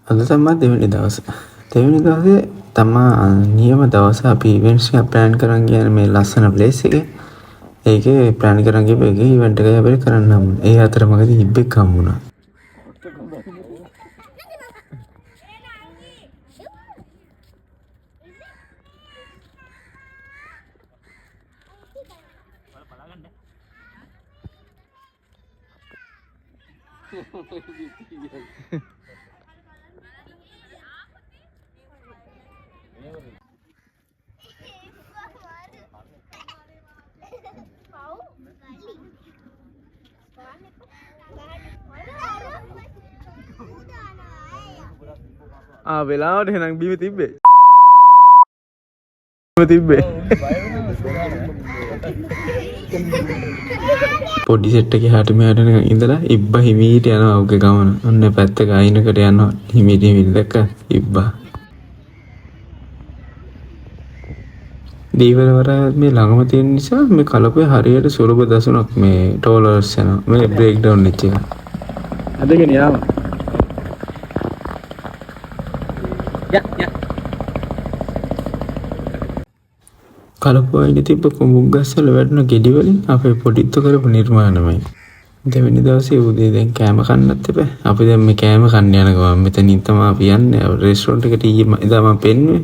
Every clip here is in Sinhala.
අද තමයි දෙවෙනි දවස. දෙවෙනි දවසේ තමා නියම දවස අපි ඉවෙන්ට්ස් එක ප්ලෑන් කරන් ගියානේ මේ ලස්සන ප්ලේස් එකේ. ඒකේ ප්ලෑන් කරන් ගිහපු එකේ ඉවෙන්ට් එකයි අපිට කරන්න හම්බුනේ. ඒ අතරමඟදී ඉබ්බෙක් හම්බුණා. වෙලාවට එහෙනම් බීම තිබ්බේ. පොඩි සෙට් එකේ හැට මෙහාට ඉඳලා ඉබ්බා හිමීට යනවා උගේ ගමන. ඔන්න පැත්තක අයිනකට යනවා හිමීට දැක්ක ඉබ්බා. දීවරවර මේ ළඟම තියෙන නිසා මේ කලපුවේ හරියට සුලභ දසුනක් මේ ටෝලර්ස් යනවා. මේ බ්‍රේක් ඩවුන් වෙච්ච එක. අදගෙන යාම. කලපුවයිනේ තිබ්බ කුඹුක් ගස්වල වැටුණ ගෙඩි වලින් අපේ පොඩිත්තු කරපු නිර්මාණමයි. දෙවෙනි දවසේ උදේ දැන් කෑම කන්නත් එපා. අපි දැන් මේ කෑම කන්න යන ගමන් මෙතනින් තමයි අපි යන්නේ. රෙස්ටොරන්ට් එකට ඊයේ එදා මම පෙන්නුවේ.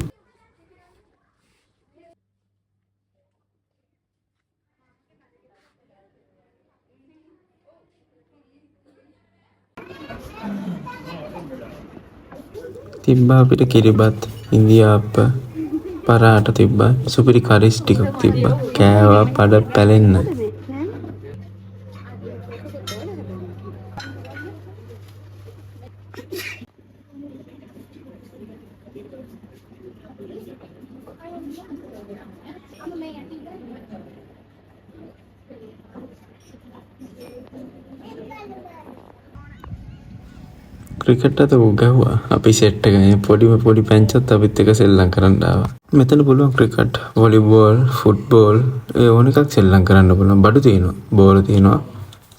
තිබ්බා අපිට කිරිබත්, ඉන්දියාප්ප, පරාට තිබ්බා, සුපිරි කරිස් ටිකක් තිබ්බා. කෑවා බඩ පැලෙන්න. ක්‍රිකට් අත උගහුවා. අපි සෙට් එකේ පොඩි පැංචත් අපිත් එක්ක සෙල්ලම් කරන්න ආවා. මෙතන පුළුවන් ක්‍රිකට්, වොලිබෝල්, ෆුට්බෝල් ඒ ඕන එකක් සෙල්ලම් කරන්න පුළුවන්. බඩු තියෙනවා, බෝල තියෙනවා,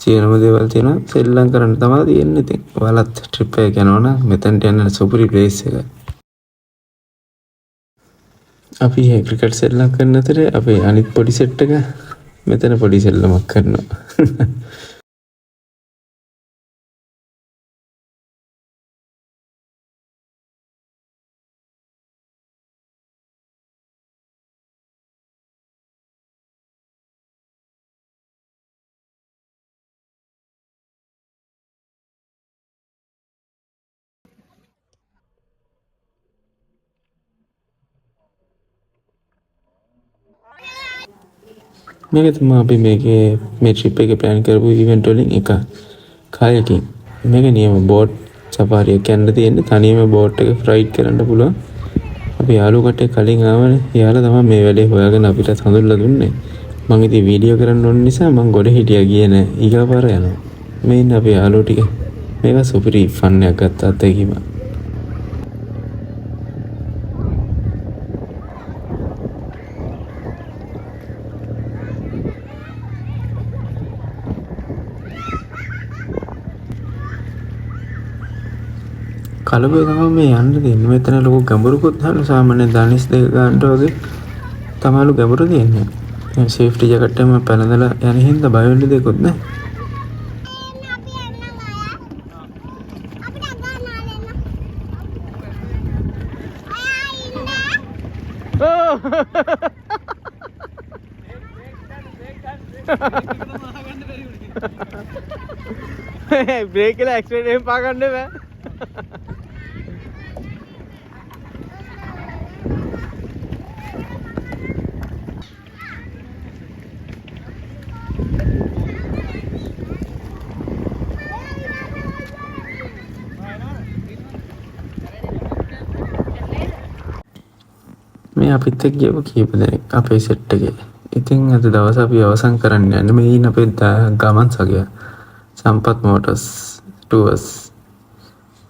සියලුම දේවල් තියෙනවා. සෙල්ලම් කරන්න තමයි තියෙන්නේ. ඉතින් ඔයාලත් ට්‍රිප් එක යනවා නම් මෙතනට යන්න සුපිරි ප්ලේස් එක. අපි මේ ක්‍රිකට් සෙල්ලම් කරන අතරේ අපේ අනිත් පොඩි සෙට් එක මෙතන පොඩි සෙල්ලමක් කරනවා. මේක තමයි අපි මේ ට්‍රිප් එකේ ප්ලෑන් කරපු ඉවෙන්ට් වලින් එක. කායකින් මේක නියම බෝට් සෆාරියක් යන්න තියෙන්නේ. තනියම බෝට් එක ෆ්ලයිට් කරන්න පුළුවන්. අපි යාළුවෝ කට්ටිය කලින් ආවනේ. යාළුවා තමයි මේ වැඩේ හොයාගෙන අපිට හඳුන්වලා දුන්නේ. මම ඉතින් වීඩියෝ කරන්න ඕන නිසා මම ගොඩ හිටියා ගියේ නෑ. ඊගාපාර යනවා. මේ ඉන්න අපි යාළුවෝ ටික. මේක සුපිරි ෆන් එකක් ගත්තා අතේකීම. කලබල තමයි මේ යන්න දෙන්නේ. මෙතන ලොකු ගැඹුරුකුත් නැහැ. සාමාන්‍ය දනිස් දෙක ගන්නට වගේ තමයිලු ගැඹුරු තියෙන්නේ. මේ සේෆ්ටි ජැකට් එක මම පැනදලා යන හින්දා බය වෙන්න දෙයක්වත් නැහැ. බ්‍රේක් එක ඇක්සිඩන්ට් එකෙන් පා ගන්න බෑ. මේ අපිත් එක්ක ගියපු කීප දෙනෙක් අපේ සෙට් එකේ. ඉතින් අද දවස අපි අවසන් කරන්න යන්නේ මේ ඉන්න අපේ ගමන් සගය සම්පත් මෝටර්ස් ටුවර්ස්.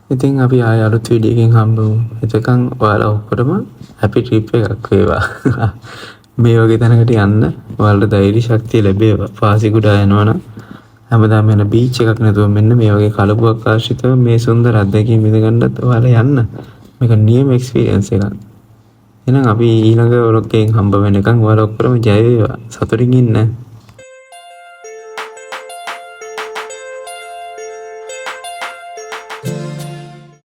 ඉතින් අපි ආය අලුත් වීඩියෝ එකකින් හම්බෙමු. එතකන් ඔයාලා ඔක්කොටම හැපි ට්‍රිප් එකක් වේවා. මේ වගේ තැනකට යන්න ඔයාලට ධෛර්ය ශක්තිය ලැබේවා. පාසිකුඩා යනවනම් හැමදාම යන බීච් එකක් නැතුව මෙන්න මේ වගේ කලබුවක් ආශ්‍රිතව මේ සුන්දර අත්දැකීම් විඳගන්නත් ඔයාලා යන්න. මේක නියම එක්ස්පීරියන්ස් එකක්. එහෙනම් අපි ඊළඟ වලොග් එකෙන් හම්බ වෙනකන් ඔයාලා ඔක්කොම ජය වේවා. සතුටින් ඉන්න.